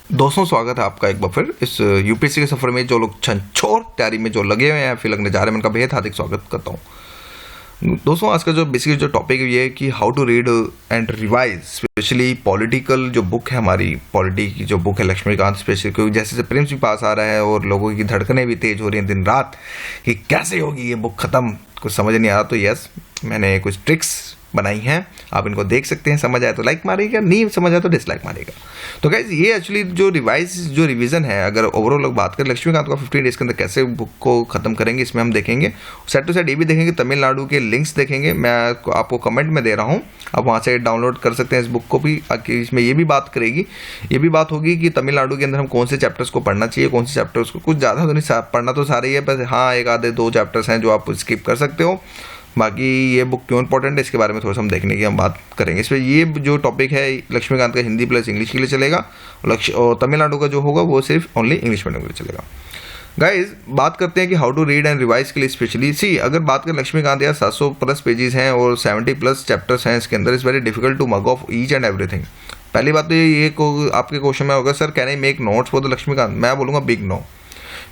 दोस्तों स्वागत है आपका एक बार फिर इस यूपीएससी के सफ़र में जो लोग छंछोर तैयारी में जो लगे हुए हैं फिर लगने जा रहे हैं, मैं उनका बेहद हार्दिक स्वागत करता हूँ। दोस्तों आज का जो बेसिकली जो टॉपिक है ये है कि how to read and revise specially political जो बुक है, हमारी पॉलिटी की जो बुक है लक्ष्मीकांत स्पेशली, क्योंकि जैसे प्रिम्स भी पास आ रहा है और लोगों की धड़कनें भी तेज हो रही हैं दिन रात कि कैसे होगी ये बुक ख़त्म, कुछ समझ नहीं आ रहा। तो यस, मैंने कुछ ट्रिक्स बनाई हैं, आप इनको देख सकते हैं। समझ आए तो लाइक मारिएगा, नहीं समझ आए तो डिसलाइक मारिएगा। तो गाइज ये एक्चुअली जो रिवीजन है, अगर ओवरऑल लोग बात करें लक्ष्मीकांत का 15 डेज के अंदर कैसे बुक को खत्म करेंगे, इसमें हम देखेंगे। साइड टू साइड ये भी देखेंगे, तमिलनाडु के लिंक्स देखेंगे, मैं आपको कमेंट में दे रहा हूँ, आप वहाँ से डाउनलोड कर सकते हैं इस बुक को भी। इसमें ये भी बात करेगी, ये भी बात होगी कि तमिलनाडु के अंदर हम कौन से चैप्टर्स को पढ़ना चाहिए, कौन से चैप्टर्स को, कुछ ज़्यादा तो नहीं पढ़ना तो सारे ही है, बस हाँ एक आधे दो चैप्टर्स हैं जो आप स्किप कर सकते हो। बाकी ये बुक क्यों इंपॉर्टेंट है इसके बारे में थोड़ा सा हम देखने की हम बात करेंगे। इसमें ये जो टॉपिक है लक्ष्मीकांत का हिंदी प्लस इंग्लिश के लिए चलेगा, और तमिलनाडु का जो होगा वो सिर्फ ओनली इंग्लिश मीडियम के लिए चलेगा। गाइज बात करते हैं कि how to read and revise के लिए स्पेशली अगर बात करें लक्ष्मीकांत यार 700 प्लस पेजेस हैं और 70 प्लस चैप्टर्स हैं इसके अंदर। It's very difficult to mug off each and everything. पहली बात तो ये आपके क्वेश्चन में होगा sir can I make notes for the Laxmikanth, मैं बोलूँगा बिग नो।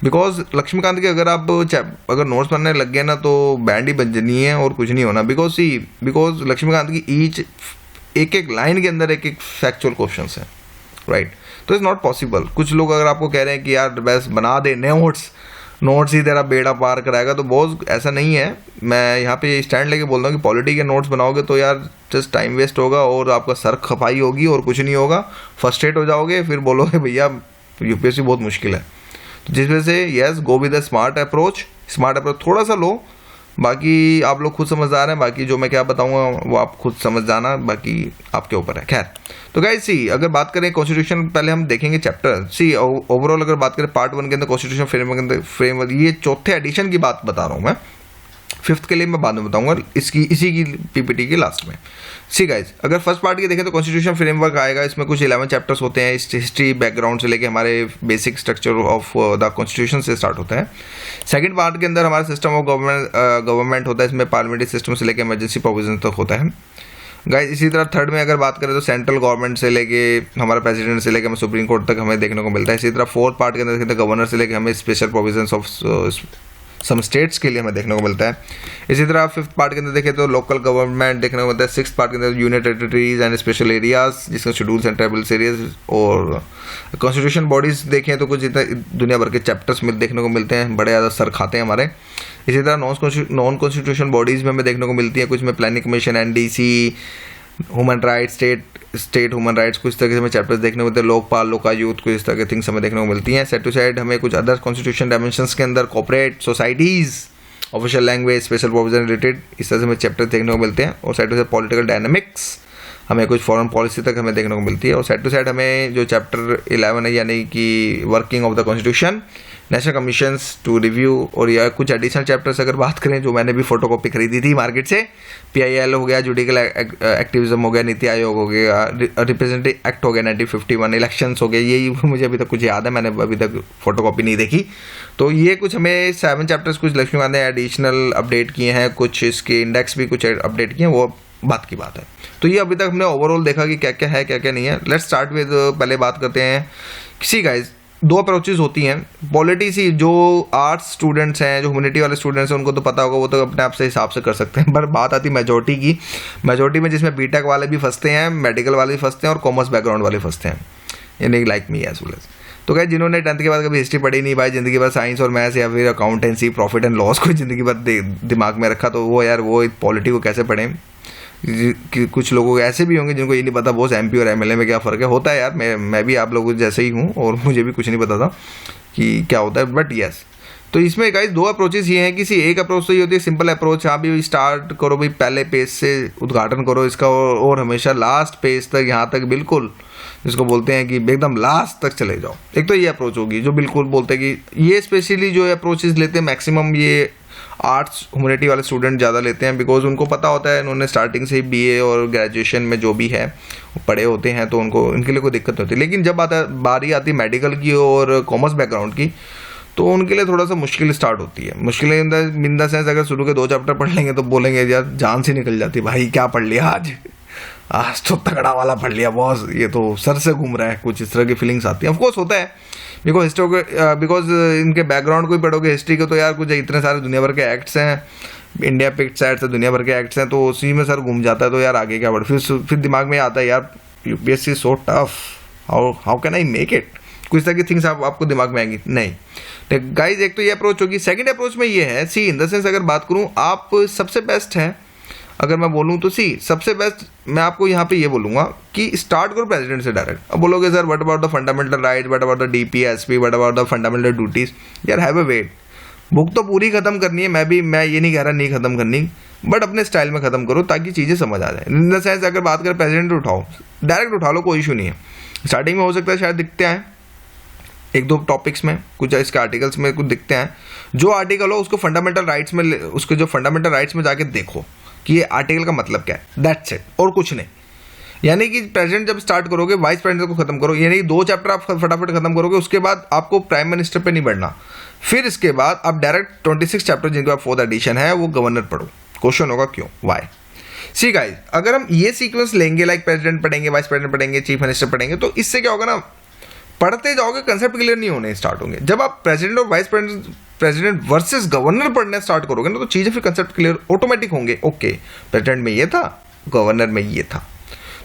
बिकॉज लक्ष्मीकांत के अगर नोट्स बनने लग गए ना तो बैंड ही बजनी है और कुछ नहीं होना। बिकॉज लक्ष्मीकांत की एक लाइन के अंदर एक फैक्चुअल क्वेश्चन है, राइट। तो इट्स नॉट पॉसिबल। कुछ लोग अगर आपको कह रहे हैं कि यार बस बना दे नोट्स ही तेरा बेड़ा पार कराएगा, तो बहुत ऐसा नहीं है। मैं यहाँ पे स्टैंड लेके बोल रहा हूँ कि पॉलिटी के नोट्स बनाओगे तो यार जस्ट टाइम वेस्ट होगा और आपका सर खपाई होगी और कुछ नहीं होगा, फ्रस्ट्रेट हो जाओगे, फिर बोलोगे भैया यूपीएससी बहुत मुश्किल है। तो जिस वजह से yes go with the smart approach थोड़ा सा लो, बाकी आप लोग खुद समझदार हैं, बाकी जो मैं क्या बताऊंगा वो आप खुद समझ जाना, बाकी आपके ऊपर है। खैर तो गाइस अगर बात करें कॉन्स्टिट्यूशन, पहले हम देखेंगे चैप्टर ओवरऑल अगर बात करें पार्ट 1 के अंदर कॉन्स्टिट्यूशन फ्रेमवर्क, ये चौथे एडिशन की बात बता रहा हूँ मैं, 5th के लिए मैं बाद में बताऊंगा इसी की पीपीटी के लास्ट में। गाइज अगर फर्स्ट पार्ट की देखें तो कॉन्स्टिट्यूशन फ्रेमवर्क आएगा। इसमें कुछ 11 चैप्टर्स होते हैं, हिस्ट्री बैकग्राउंड से लेके हमारे basic structure of the constitution से स्टार्ट होता है। सेकंड पार्ट के अंदर हमारा सिस्टम ऑफ गवर्नमेंट होता है, इसमें पार्लियामेंट्री सिस्टम से लेके इमरजेंसी प्रोविजन तक होता है। गाइज इसी तरह थर्ड में अगर बात करें तो सेंट्रल गवर्नमेंट से लेके हमारा प्रेसिडेंट से लेके हमें सुप्रीम कोर्ट तक हमें देखने को मिलता है। इसी तरह फोर्थ पार्ट के अंदर गवर्नर से लेके हमें special provision of some states के लिए हमें देखने को मिलता है। इसी तरह 5th पार्ट के अंदर देखें तो लोकल गवर्नमेंट देखने को मिलता है। 6th पार्ट के अंदर union territories and special areas जिसका शेड्यूल्स एंड ट्राइबल्स एरियाज। और कॉन्स्टिट्यूशन बॉडीज देखें तो कुछ दुनिया भर के चैप्टर्स में देखने को मिलते हैं, बड़े ज़्यादा सर खाते हैं हमारे। इसी तरह नॉन कॉन्स्टिट्यूशन बॉडीज़ में हमें देखने को मिलती है, कुछ में planning commission, NDC, human rights, state human rights, कुछ तरह के हमें चैप्टर्स देखने को मिलते हैं। लोकपाल, लोकायुक्त, कुछ इस तरह के थिंग्स हमें देखने को मिलती हैं। सेट टू साइड हमें कुछ अदर कॉन्स्टिट्यूशन डायमेंशंस के अंदर corporate societies, official language, special provision related, इस तरह से हमें चैप्टर देखने को मिलते हैं। और side to side political dynamics हमें कुछ फॉरेन पॉलिसी तक हमें देखने को मिलती है। और साइड टू साइड हमें जो चैप्टर 11 है यानी कि working of the constitution, national commissions to review, और या कुछ एडिशनल चैप्टर्स अगर बात करें जो मैंने भी फोटोकॉपी खरीदी थी मार्केट से, PIL हो गया, जुडिकल एक्टिविज्म हो गया, नीति आयोग हो गया, रिप्रेजेंटेटिव एक्ट हो गया 1951, इलेक्शंस हो गए, यही मुझे अभी तक कुछ याद है, मैंने अभी तक फोटोकॉपी नहीं देखी। तो ये कुछ हमें 7 चैप्टर्स कुछ लक्ष्मीकांत ने एडिशनल अपडेट किए हैं, कुछ इसके इंडेक्स भी कुछ अपडेट किए हैं, वो बात की बात है। तो ये अभी तक हमने ओवरऑल देखा कि क्या क्या है क्या क्या नहीं है। लेट्स स्टार्ट विद, पहले बात करते हैं गाइज 2 अप्रोचेज होती हैं पॉलिटी। जो आर्ट्स स्टूडेंट्स हैं, जो ह्यूमैनिटी वाले स्टूडेंट्स हैं, उनको तो पता होगा, वो तो अपने आप से हिसाब से कर सकते हैं। पर बात आती मेजोरिटी की, मेजोरिटी में जिसमें बीटेक वाले भी फंसते हैं, मेडिकल वाले भी फंसते हैं और कॉमर्स बैकग्राउंड वाले फंसते हैं, यानी like me as well as. तो क्या जिन्होंने 10th के बाद कभी हिस्ट्री पढ़ी नहीं भाई, जिंदगी भर साइंस और मैथ्स या फिर अकाउंटेंसी, प्रॉफिट एंड लॉस को जिंदगी भर दिमाग में रखा, तो वो पॉलिटी को कैसे पढ़ें। कि कुछ लोगों ऐसे भी होंगे जिनको ये नहीं पता बॉस MP और MLA में क्या फ़र्क है। होता है यार, मैं भी आप लोगों जैसे ही हूँ और मुझे भी कुछ नहीं पता था कि क्या होता है, बट यस। तो इसमें गाइस 2 अप्रोचेस ये हैं कि एक अप्रोच तो ये होती है सिंपल अप्रोच, हाँ भी स्टार्ट करो भाई, पहले पेज से उद्घाटन करो इसका और हमेशा लास्ट पेज तक, यहाँ तक बिल्कुल जिसको बोलते हैं कि एकदम लास्ट तक चले जाओ। एक तो ये अप्रोच होगी जो बिल्कुल बोलते हैं कि ये स्पेशली जो अप्रोचेस लेते हैं मैक्सिमम ये आर्ट्स ह्यूमैनिटी वाले स्टूडेंट ज़्यादा लेते हैं, बिकॉज उनको पता होता है, इन्होंने स्टार्टिंग से ही BA और ग्रेजुएशन में जो भी है पढ़े होते हैं, तो उनको इनके लिए कोई दिक्कत नहीं होती। लेकिन जब बारी आती मेडिकल की और कॉमर्स बैकग्राउंड की, तो उनके लिए थोड़ा सा मुश्किल स्टार्ट होती है। मुश्किल इन द सेंस अगर शुरू के 2 चैप्टर पढ़ लेंगे तो बोलेंगे यार जान से निकल जाती, भाई क्या पढ़ लिया आज, आज तो तगड़ा वाला पढ़ लिया बॉस, ये तो सर से घूम रहा है, कुछ इस तरह की फीलिंग्स आती हैं। ऑफकोर्स होता है, बिकॉज इनके बैकग्राउंड को ही पढ़ोगे हिस्ट्री के, तो यार कुछ इतने सारे दुनिया भर के एक्ट्स हैं, इंडिया पिक्ट साइड से दुनिया भर के एक्ट्स हैं, तो उसी में सर घूम जाता है, तो यार आगे क्या बढ़, फिर दिमाग में आता है यार UPSC so tough, how can I make it, कुछ तरह की थिंग्स आपको दिमाग में आएंगी नहीं। गाइज एक तो ये अप्रोच होगी। सेकंड अप्रोच में ये है, सी इन द सेंस अगर बात करूँ, आप सबसे बेस्ट है अगर मैं बोलूँ तो सी सबसे बेस्ट मैं आपको यहाँ पे ये बोलूँगा कि स्टार्ट करो प्रेसिडेंट से डायरेक्ट। अब बोलोगे sir what about the fundamental right, what about the DPSP, what about the fundamental duties, यार हैव अ वेट, बुक तो पूरी खत्म करनी है, मैं ये नहीं कह रहा नहीं खत्म करनी, बट अपने स्टाइल में खत्म करो ताकि चीज़ें समझ आ जाए। इन द सेंस अगर बात करें प्रेसिडेंट उठाओ, डायरेक्ट उठा लो, कोई इशू नहीं है। स्टार्टिंग में हो सकता है शायद दिखते हैं एक दो टॉपिक्स में, कुछ इसके आर्टिकल्स में कुछ दिखते हैं, जो आर्टिकल हो उसको फंडामेंटल राइट्स में, उसके जो फंडामेंटल राइट्स में जाके देखो कि ये आर्टिकल का मतलब क्या है, दैट्स इट, और कुछ नहीं। यानी कि प्रेसिडेंट जब स्टार्ट करोगे वाइस प्रेसिडेंट को खत्म करो, यानी 2 चैप्टर आप फटाफट खत्म करोगे, उसके बाद आपको प्राइम मिनिस्टर पे नहीं बढ़ना, फिर इसके बाद आप डायरेक्ट 26 चैप्टर जिनके बाद 4th एडिशन है वो गवर्नर पढ़ो। क्वेश्चन होगा क्यों, वाई। सी गाइस, अगर हम ये सीक्वेंस लेंगे, लाइक प्रेसिडेंट पढ़ेंगे, वाइस प्रेसिडेंट पढ़ेंगे, चीफ मिनिस्टर पढ़ेंगे, तो इससे क्या होगा ना, पढ़ते जाओगे कंसेप्ट क्लियर नहीं होने स्टार्ट होंगे। जब आप प्रेसिडेंट और वाइस प्रेसिडेंट वर्सेस गवर्नर पढ़ने स्टार्ट करोगे ना, तो चीजें फिर कंसेप्ट क्लियर ऑटोमेटिक होंगे। ओके, प्रेसिडेंट में ये था, गवर्नर में ये था।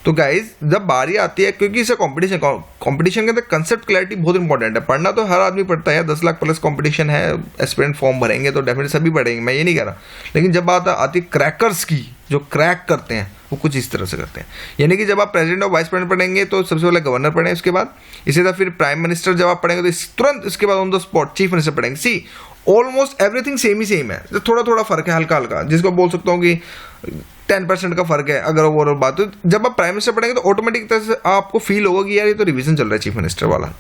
तो गाइज जब बारी आती है, क्योंकि इसे कंपटीशन के अंदर कंसेप्ट क्लैरिटी बहुत इंपॉर्टेंट है। पढ़ना तो हर आदमी पढ़ता है, 10 लाख प्लस कंपटीशन है, एस्पिरेंट फॉर्म भरेंगे तो डेफिनेटली सभी पढ़ेंगे, मैं ये नहीं कह रहा, लेकिन जब बात आती है क्रैकर्स की, जो क्रैक करते हैं वो कुछ इस तरह से करते हैं। यानी कि जब आप प्रेसिडेंट और वाइस प्रेसिडेंट पढ़ेंगे तो सबसे पहले गवर्नर पढ़ें, उसके बाद इसी तरह फिर प्राइम मिनिस्टर जब आप पढ़ेंगे तो तुरंत इसके बाद on the spot chief minister पढ़ेंगे। सी ऑलमोस्ट एवरीथिंग सेम ही सेम है, थोड़ा थोड़ा फर्क है, हल्का हल्का, जिसको बोल सकता हूँ कि 10% का फर्क है अगर ओवरऑल बात। तो जब आप प्राइम मिनिस्टर पढ़ेंगे तो ऑटोमेटिक तरह से आपको फील होगा कि यार ये तो रिवीजन चल रहा है चीफ मिनिस्टर वाला,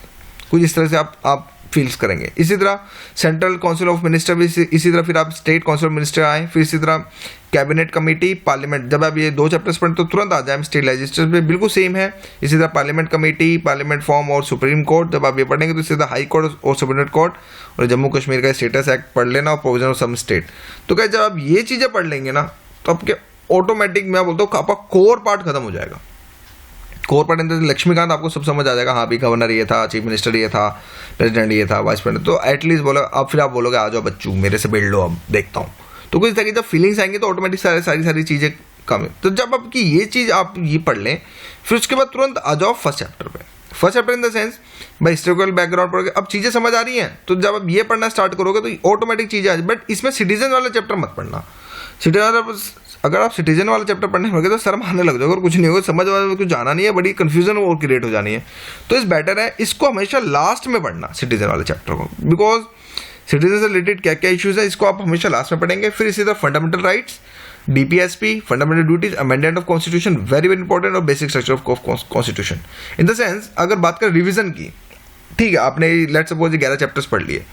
कुछ इस तरह से आप फील्स करेंगे। इसी तरह सेंट्रल काउंसिल ऑफ मिनिस्टर भी इसी तरह, फिर आप स्टेट काउंसिल ऑफ मिनिस्टर आए, फिर इसी तरह कैबिनेट कमेटी, पार्लियामेंट। जब आप ये 2 चैप्टर्स पढ़ें तो तुरंत आ जाए स्टेट लेजिस्लेचर पे, बिल्कुल सेम है। इसी तरह पार्लियामेंट कमेटी, पार्लियामेंट फॉर्म और सुप्रीम कोर्ट जब आप ये पढ़ेंगे तो इसी तरह हाई कोर्ट और सुप्रीम कोर्ट, और जम्मू कश्मीर का स्टेटस एक्ट पढ़ लेना और प्रोविजन ऑफ सम स्टेट। तो क्या जब आप ये चीज़ें पढ़ लेंगे ना, तो आपके ऑटोमेटिक मैं बोलता हूँ आपका कोर पार्ट खत्म हो जाएगा। कोर पार्ट अंदर लक्ष्मीकांत आपको सब समझ आ जाएगा, हाँ भी गवर्नर ये था, चीफ मिनिस्टर ये था, प्रेसिडेंट ये था, वाइस प्रेसिडेंट, तो एटलीस्ट बोलो अब, फिर आप बोलोगे आ जाओ बच्चू मेरे से बिल्ड लो, अब देखता हूँ। तो कुछ तरह की जब फीलिंग्स आएंगे तो ऑटोमेटिक सारी चीज़ें कम है। तो जब आपकी ये चीज़ आप ये पढ़ लें, फिर उसके बाद तुरंत आ जाओ फर्स्ट चैप्टर पे। First chapter in the sense भाई हिस्टोरिकल बैकग्राउंड पढ़ोगे, अब चीज़ें समझ आ रही हैं, तो जब आप ये पढ़ना स्टार्ट करोगे तो ऑटोमेटिक चीज़ें आ जाए। बट इसमें सिटीजन वाला चैप्टर मत पढ़ना। अगर आप सिटीजन वाला चैप्टर पढ़ने लगे तो शर्म आने लग जाओगे और कुछ नहीं होगा, समझ में कुछ जाना नहीं है, बड़ी कंफ्यूजन और क्रिएट हो जानी है। तो इस बेटर है इसको हमेशा लास्ट में पढ़ना, सिटीजन वाले चैप्टर को, बिकॉज सिटीजन से रिलेटेड क्या क्या इश्यूज है इसको आप हमेशा लास्ट में पढ़ेंगे। फिर इसी तरह fundamental rights, DPSP, fundamental duties, amendment of constitution, very very important, और basic structure of constitution. In the sense अगर बात करें रिविजन की, ठीक है आपने लेट्स सपोज 11 चैप्टर्स पढ़ लिए,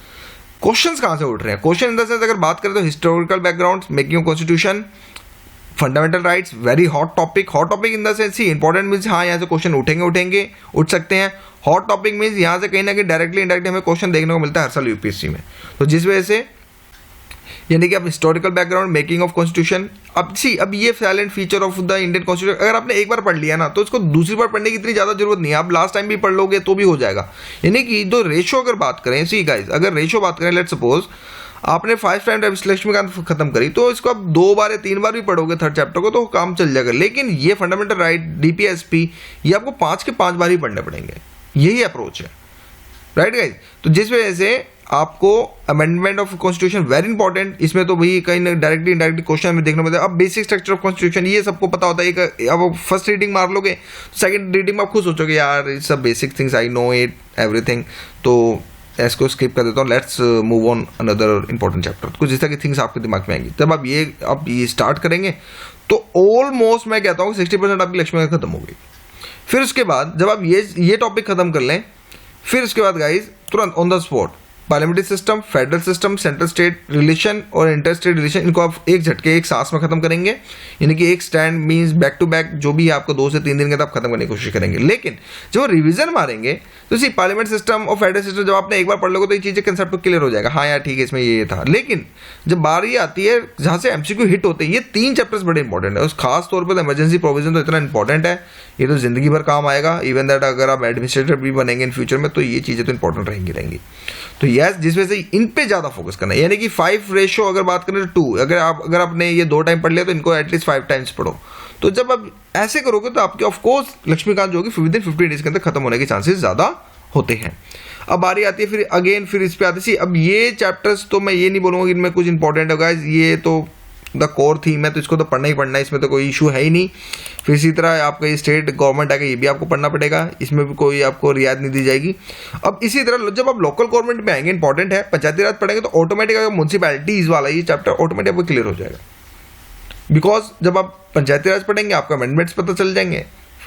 क्वेश्चंस कहाँ से उठ रहे हैं? क्वेश्चन इन द सेंस अगर बात करें तो historical background, making of constitution, fundamental rights, very hot topic in the sense he important means हाँ यहाँ से क्वेश्चन उठ सकते हैं। हॉट टॉपिक मीन्स यहाँ से कहीं ना कहीं डायरेक्टली इनडायरेक्टली हमें क्वेश्चन देखने को मिलता है हर साल यूपीएससी में। तो जिस वजह से यानी कि अब historical background, making of constitution, अब ये silent feature of the Indian constitution अगर आपने एक बार पढ़ लिया ना तो इसको दूसरी बार पढ़ने की इतनी ज़्यादा जरूरत नहीं है, आप लास्ट टाइम भी पढ़ लोगे तो भी हो जाएगा। यानी कि जो रेशो अगर बात करें, सी गाइस अगर रेशो बात करें, लेट्स सपोज आपने 5 टाइम लक्ष्मीकांत खत्म करी तो इसको आप 2 बार या 3 बार भी पढ़ोगे थर्ड चैप्टर को तो काम चल जाएगा। लेकिन ये फंडामेंटल राइट, डीपीएसपी, ये आपको 5 के 5 बार ही पढ़ने पड़ेंगे, यही अप्रोच है, राइट गाइस। तो जिस वजह से आपको amendment of constitution very important, इसमें तो भाई कहीं ना डायरेक्टली इनडायरेक्टली क्वेश्चन में देखने को मिलता है। अब बेसिक स्ट्रक्चर ऑफ कॉन्स्टिट्यूशन ये सबको पता होता है, अब फर्स्ट रीडिंग मार लोगे, सेकंड रीडिंग में आप खुद सोचोगे यार it's a basic things, I know it everything, तो इसको स्किप कर देता हूँ, let's move on another important chapter. कुछ इस तरह की थिंग्स आपके दिमाग में आएंगी। जब आप ये स्टार्ट करेंगे तो ऑलमोस्ट मैं कहता हूँ 60% आपकी लक्ष्मी खत्म हो गई। फिर उसके बाद जब आप ये टॉपिक खत्म कर लें, फिर उसके बाद गाइज तुरंत on the spot parliamentary system, federal system, central state relation और इंटर स्टेट रिलेशन, इनको आप एक झटके एक सांस में खत्म करेंगे, यानी कि एक stand means back to back जो भी है आपको 2 से 3 दिन के अंदर आप खत्म करने की कोशिश करेंगे। लेकिन जब रिवीजन मारेंगे तो इसी पार्लियामेंट सिस्टम और फेडरल सिस्टम जब आपने एक बार पढ़ लोगे तो ये चीज़ें कंसेप्ट क्लियर हो जाएगा, हाँ यार ठीक है इसमें ये था। लेकिन जब बारी आती है जहाँ से एमसीक्यू हिट होते हैं, ये 3 चैप्टर्स बड़े इंपॉर्टेंट है। उस खास तौर पर इमरजेंसी प्रोविजन तो इतना इंपॉर्टेंट है, ये तो जिंदगी भर काम आएगा। इवन दैट अगर आप एडमिनिस्ट्रेटर भी बनेंगे इन फ्यूचर में तो ये चीज़ें तो इंपॉर्टेंट रहेंगी। तो यस, जिस वजह से इन पे ज़्यादा फोकस करना है, यानी कि 5 रेशो अगर बात करें तो 2, अगर आपने ये 2 टाइम पढ़ लिया तो इनको एटलीस्ट 5 टाइम्स पढ़ो। तो जब आप ऐसे करोगे तो आपके ऑफकोर्स लक्ष्मीकांत जो होगी विदिन 15 डेज के अंदर खत्म होने के चांसेस ज़्यादा होते हैं। अब बारी आती है फिर इस पे आती है। अब ये चैप्टर्स तो मैं ये नहीं बोलूँगा कि इनमें कुछ इंपॉर्टेंट होगा, ये तो द कोर थीम है तो इसको तो पढ़ना ही पढ़ना है, इसमें तो कोई इशू है ही नहीं। फिर इसी तरह आपका ये स्टेट गवर्नमेंट आएगा, ये भी आपको पढ़ना पड़ेगा, इसमें भी कोई आपको रियायत नहीं दी जाएगी। अब इसी तरह जब आप लोकल गवर्नमेंट में आएंगे, इंपॉर्टेंट है, पंचायती राज पढ़ेंगे तो ऑटोमेटिक म्यूनसिपैलिटीज वाला ये चैप्टर ऑटोमेटिक आपको क्लियर हो जाएगा। बिकॉज जब आप पंचायती राज पढ़ेंगे आपका अमेंडमेंट्स पता चल जाएंगे,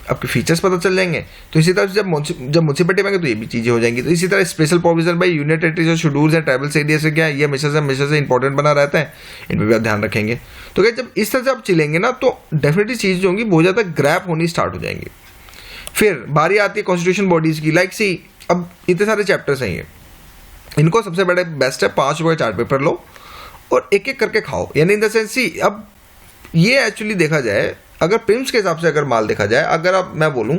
आपके फीचर्स पता चल जाएंगे। तो इसी तरह से जब म्यूनसिपैलिटी में तो ये भी चीज़ें हो जाएंगी। तो इसी तरह special provision by union territories और शेड्यूल्स एंड ट्राइबल्स एरिया से क्या है, ये हमेशा से इंपॉर्टेंट बना रहता है, इन पर भी आप ध्यान रखेंगे। तो क्या जब इस तरह से आप चलेंगे ना तो डेफिनेटली चीज़ जो होंगी बहुत ज़्यादा ग्रैप होनी स्टार्ट हो जाएंगी। फिर बारी आती है कॉन्स्टिट्यूशन बॉडीज़ की। लाइक सी, अब इतने सारे चैप्टर्स हैं, ये इनको सबसे बड़े बेस्ट है 5 रुपये चार्ट पेपर लो और एक एक करके खाओ। यानी इन द सेंस सी, अब ये एक्चुअली देखा जाए अगर प्रिम्स के हिसाब से अगर माल देखा जाए, मैं बोलूं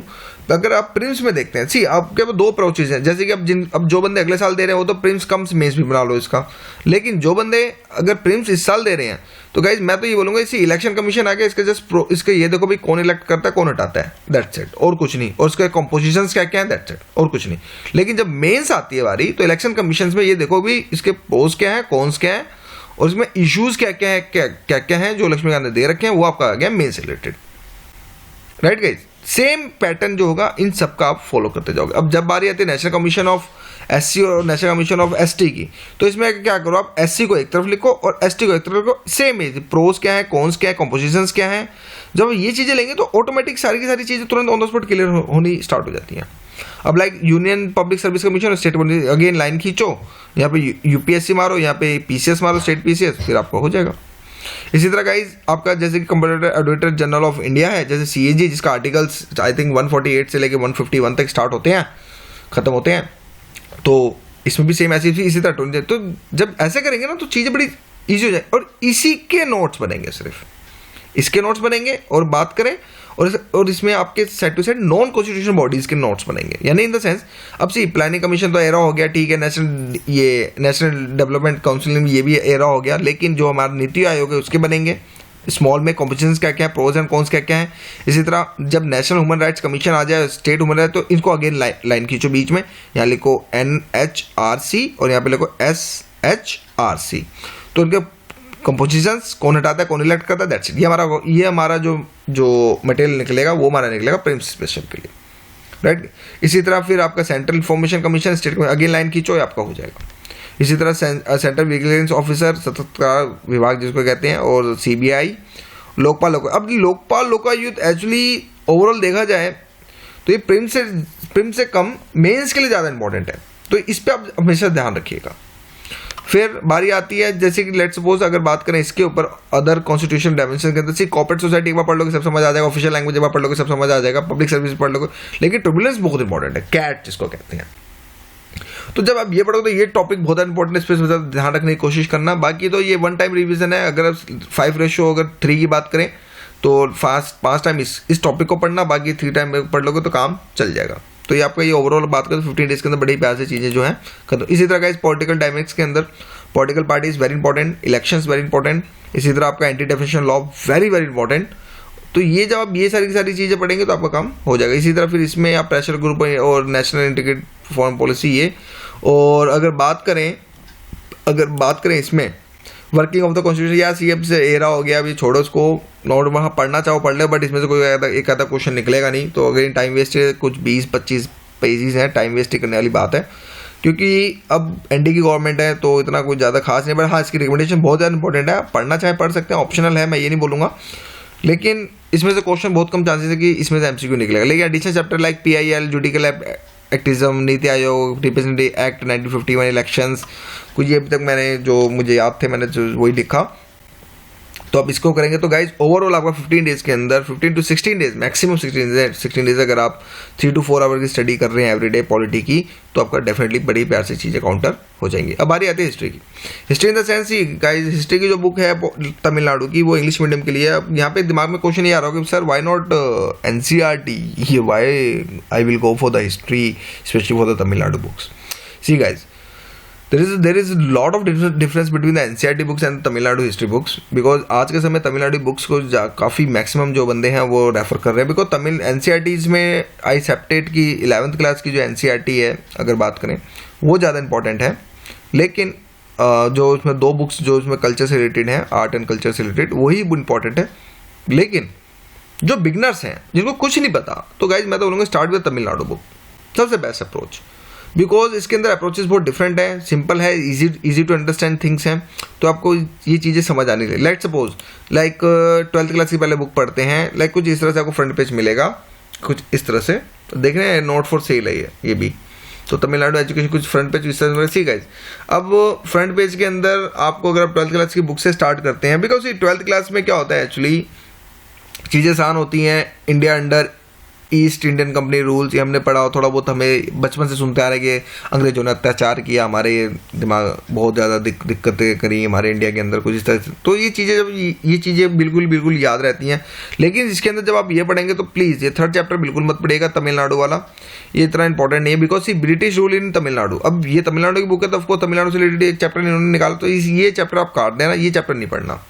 अगर आप प्रिम्स में देखते हैं, सी आपके पास 2 अप्रोचेज हैं। जैसे कि अब जो बंदे अगले साल दे रहे हैं वो तो प्रिम्स कम मेंस भी बना लो इसका। लेकिन जो बंदे अगर प्रिम्स इस साल दे रहे हैं तो गाइज मैं तो ये बोलूंगा इसी इलेक्शन कमीशन आ गया, इसके जस्ट इसके ये देखो भाई कौन इलेक्ट करता है कौन हटाता है, दैट्स इट, और कुछ नहीं। और उसके कंपोजिशन क्या है, दैट्स इट, और कुछ नहीं। लेकिन जब मेंस आती है बारी तो इलेक्शन कमीशन में ये देखो भी इसके पोज क्या है, कॉन्स क्या है, और इसमें इश्यूज क्या है जो लक्ष्मीकांत ने दे रखे हैं, वो आपका आ गया मेन से related. Right guys, same pattern जो होगा इन सबका आप फॉलो करते जाओगे। अब जब बारी आती है नेशनल कमीशन ऑफ एससी और नेशनल कमीशन ऑफ एसटी की, तो इसमें क्या करो आप एससी को एक तरफ लिखो और एसटी को एक तरफ लिखो। सेम है, प्रोज क्या है, कॉन्स क्या है, कंपोजिशंस क्या है। जब ये चीज़ें लेंगे तो ऑटोमेटिक सारी की सारी चीज़ें तुरंत ऑन द स्पॉट क्लियर होनी स्टार्ट हो जाती हैं। अब like union public service commission और स्टेट अगेन लाइन खींचो, यहाँ पे यूपीएससी मारो, यहाँ पे पीसीएस मारो, स्टेट पीसीएस, फिर आपको हो जाएगा। इसी तरह गाइज आपका जैसे कि computer auditor general of India है, जैसे सीएजी जिसका आर्टिकल्स आई थिंक 148 से लेके 151 तक स्टार्ट होते हैं, खत्म होते हैं, तो इसमें भी सेम ऐसी इसी तरह। तो जब ऐसे करेंगे ना तो चीज़ें बड़ी ईजी हो जाए, और इसी के नोट्स बनेंगे, सिर्फ इसके नोट्स बनेंगे। और बात करें और इसमें आपके side to side non constitutional bodies के नोट्स बनेंगे। यानी इन द सेंस अब सी प्लानिंग कमीशन तो एरा हो गया, ठीक है, नेशनल डेवलपमेंट काउंसिल में ये भी एरा हो गया, लेकिन जो हमारा नीति आयोग है उसके बनेंगे। स्मॉल में कॉम्पिटिशंस क्या क्या है, प्रोज एंड कॉन्स क्या क्या है। इसी तरह जब नेशनल ह्यूमन राइट्स कमीशन आ जाए, स्टेट ह्यूमन राइट, तो इनको अगेन लाइन खींचो बीच में, यहाँ लिखो NHRC और यहाँ पे लिखो SHRC। तो इनके कंपोजिशंस कौन हटाता है, कौन इलेक्ट करता है, दैट्स इट। ये हमारा जो मटेरियल निकलेगा वो हमारा निकलेगा प्रिम्स स्पेशल के लिए, राइट। इसी तरह फिर आपका central information commission, state again line खींचो, आपका हो जाएगा। इसी तरह सेंट्रल विजिलेंस ऑफिसर, सतर्कता विभाग जिसको कहते हैं, और CBI, लोकपाल अब लोकपाल लोकायुक्त एक्चुअली ओवरऑल देखा जाए तो ये प्रिम्स से कम मेंस के लिए ज़्यादा इंपॉर्टेंट है, तो इस पर आप हमेशा ध्यान रखिएगा। फिर बारी आती है जैसे कि लेट्स सपोज अगर बात करें इसके ऊपर अदर कॉन्स्टिट्यूशन डायमेंशन के अंदर, से कॉर्पोरेट सोसाइटी एक बार पढ़ लोगे सब समझ आ जाएगा, ऑफिशियल लैंग्वेज एक बार पढ़ लोगे सब समझ आ जाएगा, पब्लिक सर्विस पढ़ लोगे, लेकिन ट्रिब्यूनल्स बहुत इंपॉर्टेंट है, कैट जिसको कहते हैं। तो जब आप ये पढ़ोगे तो ये टॉपिक बहुत इंपॉर्टेंट है, इस पर ध्यान रखने की कोशिश करना। बाकी तो ये 1 टाइम रिविजन है। अगर 5 रेशो अगर 3 की बात करें तो 5 टाइम इस टॉपिक को पढ़ना, बाकी 3 टाइम पढ़ लोगे तो काम चल जाएगा। तो ये आपका ये ओवरऑल बात करें तो 15 डेज के अंदर बड़ी प्यार से चीज़ें जो हैं खत्म। इसी तरह का इस पॉलिटिकल डायनेमिक्स के अंदर political parties very important, elections very important. इसी तरह आपका anti definition law very very important. तो ये जब आप ये सारी की सारी चीज़ें पढ़ेंगे तो आपका काम हो जाएगा। इसी तरह फिर इसमें आप प्रेशर ग्रुप और नेशनल इंटीग्रेटेड फॉरेन पॉलिसी ये, और अगर बात करें इसमें वर्किंग ऑफ द कॉन्स्टिट्यूशन, या CM से एरा हो गया, अभी छोड़ो उसको, नोट वहाँ पढ़ना चाहो पढ़ ले, बट इसमें से कोई एक आधा क्वेश्चन निकलेगा नहीं। तो अगर टाइम वेस्ट है, कुछ 20-25 पेजेस हैं, टाइम वेस्ट करने वाली बात है, क्योंकि अब ND की गवर्नमेंट है तो इतना कुछ ज़्यादा खास नहीं। बट हाँ, इसकी रिकमेंडेशन बहुत ज़्यादा इंपॉर्टेंट है, पढ़ना चाहे पढ़ सकते हैं, ऑप्शनल है, मैं ये नहीं बोलूँगा, लेकिन इसमें से क्वेश्चन बहुत कम चांसेस है कि इसमें से MCQ निकलेगा। लेकिन additional chapter like PIL, judicial activism, NITI Aayog, representative act 1951, elections, कुछ ये अभी तक मैंने जो मुझे याद थे मैंने जो वही लिखा। तो आप इसको करेंगे तो गाइज ओवरऑल आपका 15 डेज के अंदर 15 to 16 डेज, मैक्सिमम 16 डेज अगर आप 3 to 4 आवर की स्टडी कर रहे हैं एवरीडे पॉलिटी की, तो आपका डेफिनेटली बड़ी प्यार से चीज़ें काउंटर हो जाएंगी। अब बारी आती है हिस्ट्री की। History in the sense he guys, history की जो बुक है तमिलनाडु की, वो इंग्लिश मीडियम के लिए है। अब यहाँ पे दिमाग में क्वेश्चन ये आ रहा होगा कि sir why not NCERT, why I will go for the history specially for the Tamil Nadu books. See guys, there is a lot of difference between the NCERT books and Tamil Nadu history books, because आज के समय Tamil Nadu books को काफ़ी maximum जो बंदे हैं वो refer कर रहे हैं, बिकॉज तमिल NCERTs में आई एक्सेप्टेड की 11th क्लास की जो NCERT है अगर बात करें वो ज़्यादा इंपॉर्टेंट है, लेकिन जो उसमें 2 बुक्स जो उसमें कल्चर से रिलेटेड हैं, आर्ट एंड कल्चर से रिलेटेड, वही इंपॉर्टेंट है। लेकिन जो बिगनर्स हैं जिनको कुछ नहीं पता, तो गाइज मैं तो बोलूँगा स्टार्ट विद तमिलनाडु बुक, सबसे बेस्ट अप्रोच, बिकॉज इसके अंदर अप्रोचेस बहुत डिफरेंट है, सिंपल है, इजी टू अंडरस्टैंड थिंग्स हैं, तो आपको ये चीज़ें समझ आने लगे। Let suppose like 12th class की पहले बुक पढ़ते हैं, लाइक कुछ इस तरह से आपको फ्रंट पेज मिलेगा, कुछ इस तरह से, तो देख रहे हैं नोट फॉर सेल है ये भी, तो तमिलनाडु एजुकेशन कुछ फ्रंट पेज इस तरह से। ठीक है, अब फ्रंट पेज के अंदर आपको अगर आप 12th क्लास की बुक से स्टार्ट करते हैं, बिकॉज ये 12th क्लास में क्या होता है एक्चुअली, चीज़ें आसान होती हैं। India under east Indian company rules, ये हमने पढ़ा, थोड़ा बहुत हमें बचपन से सुनते आ रहे कि अंग्रेजों ने अत्याचार किया, हमारे दिमाग बहुत ज़्यादा दिक्कतें करी हमारे इंडिया के अंदर कुछ इस तरह से, तो ये चीज़ें जब ये चीज़ें बिल्कुल याद रहती हैं। लेकिन इसके अंदर जब आप ये पढ़ेंगे तो प्लीज़ ये 3rd चैप्टर बिल्कुल मत पढ़िएगा, तमिलनाडु वाला, ये इतना इंपॉर्टेंट नहीं है, because see British rule in Tamil Nadu. अब ये तमिलनाडु की बुक है तो ऑफकोर्स तमिलनाडु से रिलेटेड एक चैप्टर इन्होंने निकाला, तो ये चैप्टर आप काट देना, ये चैप्टर नहीं पढ़ना।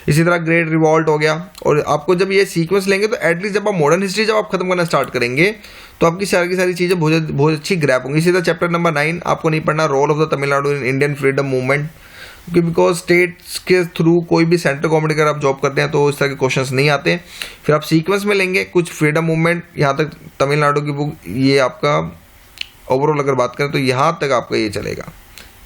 इसी तरह ग्रेट रिवॉल्ट हो गया, और आपको जब ये सीक्वेंस लेंगे तो एटलीस्ट जब आप मॉडर्न हिस्ट्री जब आप खत्म करना स्टार्ट करेंगे तो आपकी सारी चीज़ें बहुत अच्छी ग्रैप होंगी। इसी तरह चैप्टर नंबर 9 आपको नहीं पढ़ना, role of the Tamil Nadu in Indian freedom movement, because states के थ्रू कोई भी सेंट्रल गवर्नमेंट अगर आप जॉब करते हैं तो इस तरह के क्वेश्चंस नहीं आते। फिर आप सीक्वेंस में लेंगे कुछ फ्रीडम मूवमेंट, यहाँ तक तमिलनाडु की बुक, ये आपका ओवरऑल अगर बात करें तो यहाँ तक आपका ये चलेगा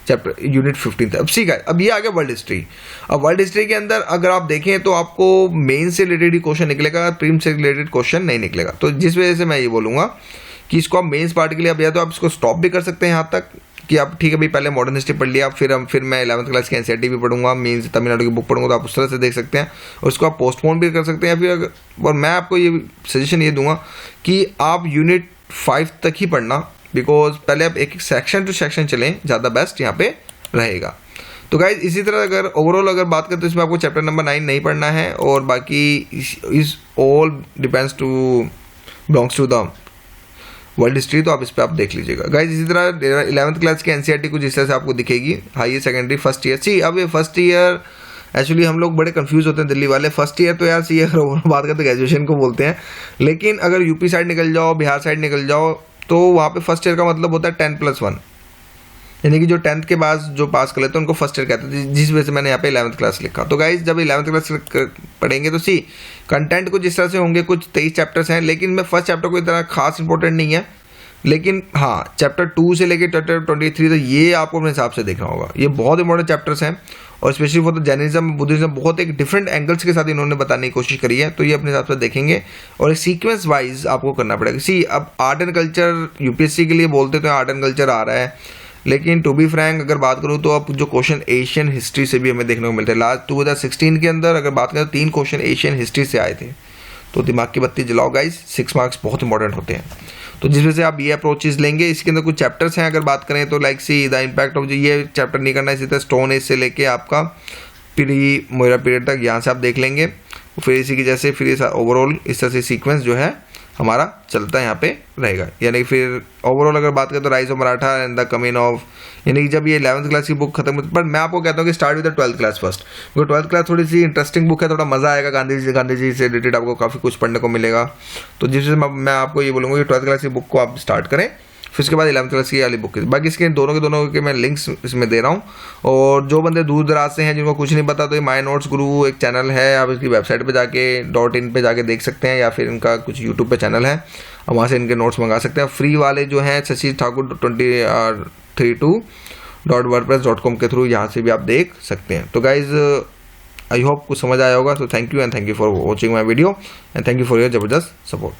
चैप्टर यूनिट 15 था। अब सीखा, अब ये आ गया वर्ल्ड हिस्ट्री। अब वर्ल्ड हिस्ट्री के अंदर अगर आप देखें तो आपको मेन से रिलेटेड ही क्वेश्चन निकलेगा, प्रीम से रिलेटेड क्वेश्चन नहीं निकलेगा। तो जिस वजह से मैं ये बोलूँगा कि इसको आप मेंस पार्ट के लिए अब या तो आप इसको स्टॉप भी कर सकते हैं यहाँ तक कि आप ठीक है भाई पहले मॉडर्न हिस्ट्री पढ़ लिया, फिर मैं 11th क्लास की NCERT भी पढ़ूंगा, मेंस तमिलनाडु की बुक पढ़ूंगा, तो आप उस तरह से देख सकते हैं, और उसको आप पोस्टपोन भी कर सकते हैं। फिर और मैं आपको ये सजेशन ये दूंगा कि आप यूनिट 5 तक ही पढ़ना, बिकॉज पहले आप एक सेक्शन टू सेक्शन चलें, ज़्यादा बेस्ट यहाँ पे रहेगा। तो गाइज इसी तरह अगर ओवरऑल अगर बात करें तो इसमें आपको चैप्टर नंबर 9 नहीं पढ़ना है, और बाकी इस all depends to belongs to the world history, तो आप इस पर आप देख लीजिएगा। गाइज इसी तरह 11th क्लास की NCERT कुछ इस तरह से आपको दिखेगी, हाईयर सेकेंडरी फर्स्ट ईयर। सी अब ये फर्स्ट ईयर एक्चुअली हम लोग बड़े कंफ्यूज होते हैं दिल्ली वाले, फर्स्ट ईयर तो यार सी अगर बात करें तो ग्रेजुएशन को बोलते हैं, लेकिन अगर यूपी साइड निकल जाओ, बिहार साइड निकल जाओ, तो वहाँ पे फर्स्ट ईयर का मतलब होता है 10+1, यानी कि जो 10th के बाद जो पास कर लेते हैं उनको फर्स्ट ईयर कहते हैं, जिस वजह से मैंने यहाँ पे 11th क्लास लिखा। तो गाइज जब 11th क्लास पढ़ेंगे तो सी कंटेंट कुछ इस तरह से होंगे, कुछ 23 चैप्टर्स हैं, लेकिन मैं फर्स्ट चैप्टर को इतना खास इंपॉर्टेंट नहीं है, लेकिन हाँ चैप्टर 2 से लेकर चैप्टर 23 तो ये आपको अपने हिसाब से देखना होगा, ये बहुत इंपॉर्टेंट चैप्टर्स हैं, और specially for the Jainism Buddhism बहुत एक डिफरेंट एंगल्स के साथ इन्होंने बताने की कोशिश करी है, तो ये अपने हिसाब से देखेंगे और एक सीक्वेंस वाइज आपको करना पड़ेगा। सी अब आर्ट एंड कल्चर UPSC के लिए बोलते तो आर्ट एंड कल्चर आ रहा है, लेकिन टू बी फ्रैंक अगर बात करूँ तो अब जो क्वेश्चन एशियन हिस्ट्री से भी हमें देखने को मिलते हैं। लास्ट 2016 के अंदर अगर बात करें तो 3 क्वेश्चन एशियन हिस्ट्री से आए थे, तो दिमाग की बत्ती जलाओ गाइज, 6 मार्क्स बहुत इंपॉर्टेंट होते हैं। तो जिस वजह से आप ये अप्रोचेज लेंगे, इसके अंदर कुछ चैप्टर्स हैं अगर बात करें तो like see the impact of, ये चैप्टर नहीं करना है, इसी तरह स्टोन एज से लेके आपका प्री मोयरा पीरियड तक यहाँ से आप देख लेंगे। फिर इसी की जैसे फिर ओवरऑल इस तरह से सीक्वेंस जो है हमारा चलता है यहाँ पे रहेगा। यानी फिर ओवरऑल अगर बात करें तो rise of Maratha and the coming of, यानी कि जब ये 11th क्लास की बुक खत्म होती है, पर मैं आपको कहता हूँ कि start with the 12th class first, क्योंकि 12th क्लास थोड़ी सी इंटरेस्टिंग बुक है, थोड़ा मज़ा आएगा, गांधी जी से रिलेटेड आपको काफ़ी कुछ पढ़ने को मिलेगा। तो जिससे मैं आपको ये बोलूँगा कि 12th क्लास की बुक को आप स्टार्ट करें, फिर उसके बाद 11th क्लास की वाली बुक, बाकी इसके दोनों के मैं लिंक्स इसमें दे रहा हूँ। और जो बंदे दूर दराज से हैं जिनको कुछ नहीं पता, तो ये माई नोट्स गुरु एक चैनल है, आप इसकी वेबसाइट पे जाके .in पे जाके देख सकते हैं, या फिर इनका कुछ यूट्यूब पे चैनल है, वहाँ से इनके नोट्स मंगा सकते हैं। फ्री वाले जो हैं शशि ठाकुर 2032.wordpress.com के थ्रू यहाँ से भी आप देख सकते हैं। तो गाइज आई होप कुछ समझ आया होगा। तो thank you and thank you for watching my video and thank you for your ज़बरदस्त सपोर्ट।